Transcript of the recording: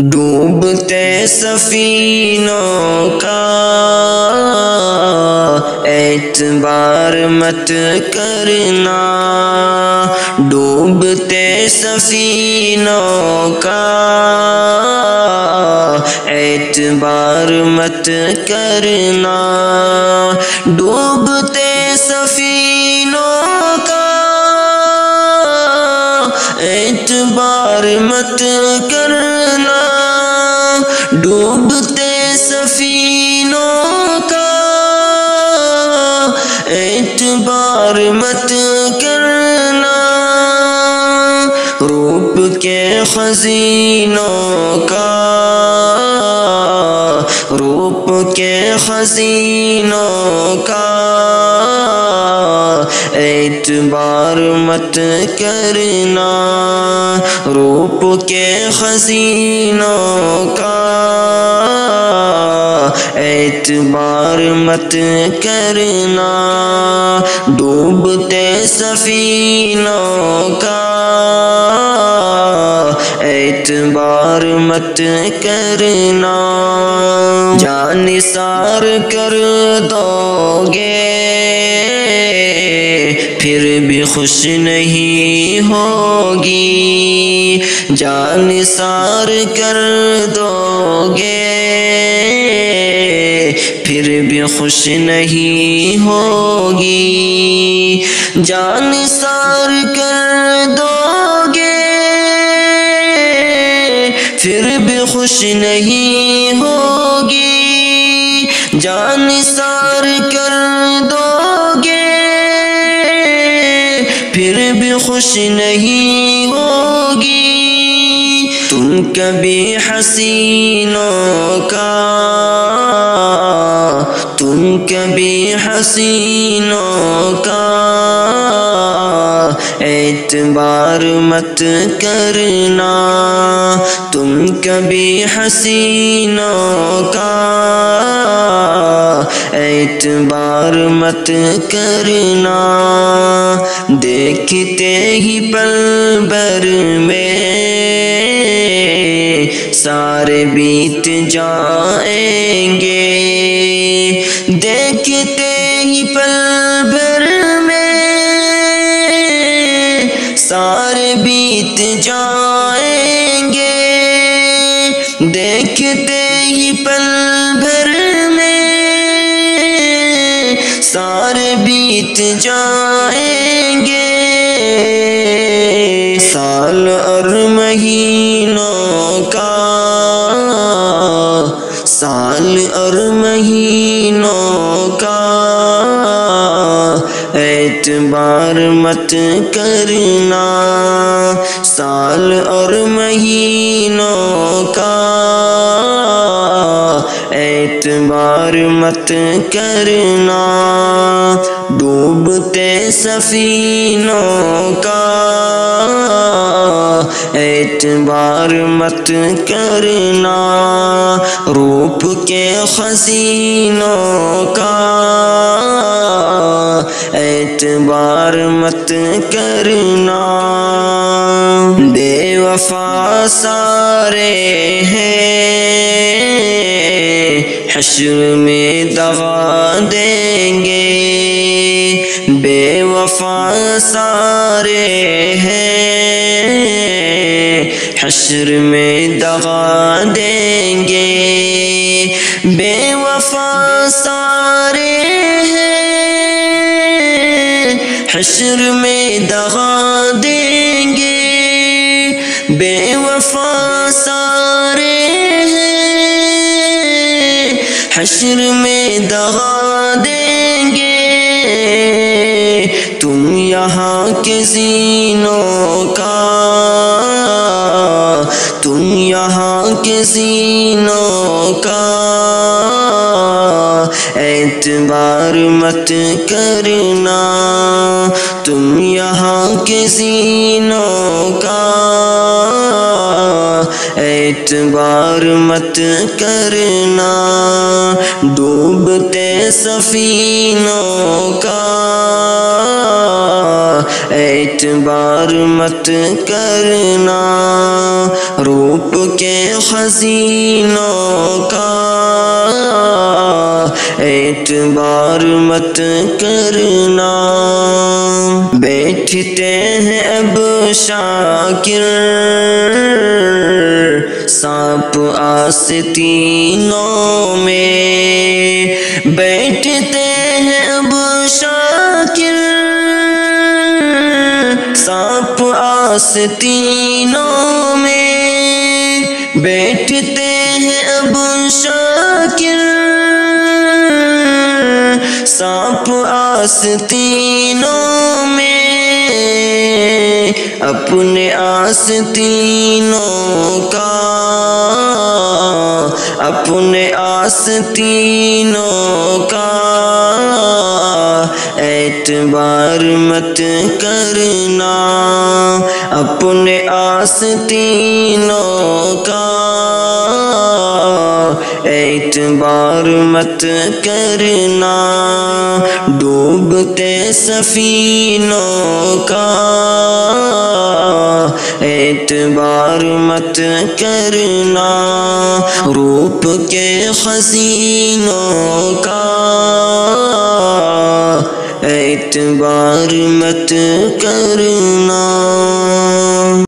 ڈوبتے سفینوں کا اعتبار مت کرنا، ڈوبتے سفینوں کا اعتبار مت کرنا، ڈوبتے سفینوں کا اعتبار مت کرنا، ڈوبتے سفینوں کا اعتبار مت کرنا، روپ کے خزینوں کا، روپ کے خزینوں کا اعتبار مت کرنا، روپ کے خزینوں کا اعتبار مت کرنا، ڈوبتے سفینوں کا اعتبار مت کرنا، جان نثار کر دو گے پھر بھی خوش نہیں ہوگی، جان نثار کر دو گے پھر بھی خوش نہیں ہوگی، جان نثار کر دو گے پھر بھی خوش نہیں ہوگی، جان نثار کر دو گے پھر بھی خوش نہیں ہوگی، تم کبھی حسینوں کا، تم کبھی حسینوں کا اعتبار مت کرنا، تم کبھی حسینوں کا اعتبار مت کرنا، دیکھتے ہی پل بھر میں سارے بیت جائیں گے، دیکھتے ہی پل بھر میں سارے بیت جائیں گے، دیکھتے ہی پل بھر میں سارے بیت جائیں گے، سال اور مہینوں کا، سال اور مہینوں کا اعتبار مت کرنا، سال اور مہینوں کا اعتبار مت کرنا، ڈوبتے سفینوں کا اعتبار مت کرنا، روپ کے خزینوں کا اعتبار مت کرنا، بے وفا سارے ہیں حشر میں دغا دیں گے، بے وفا سارے ہیں حشر میں دغا دیں گے، بے وفا سارے ہیں حشر میں دغا دیں گے، بے وفا سارے ہیں حشر میں دغا دیں گے، تم یہاں کے زینوں کا، تم یہاں کے زینوں کا اعتبار مت کرنا، تم یہاں کے زینوں کا اعتبار مت کرنا، ڈوبتے سفینوں کا اعتبار مت کرنا، روپ کے حسینوں کا اعتبار مت کرنا، بیٹھتے ہیں اب شاکر سانپ آستینوں میں، بیٹھتے ہیں اب شاکر سانپ آستینوں میں، بیٹھتے ہیں اب شاکر سانپ آستینوں میں، اپنے آستینوں کا اپنے آستینوں کا اعتبار مت کرنا، اپنے آستینوں کا اعتبار مت کرنا، ڈوبتے سفینوں کا اعتبار مت کرنا، روپ کے حسینوں کا اعتبار مت کرنا۔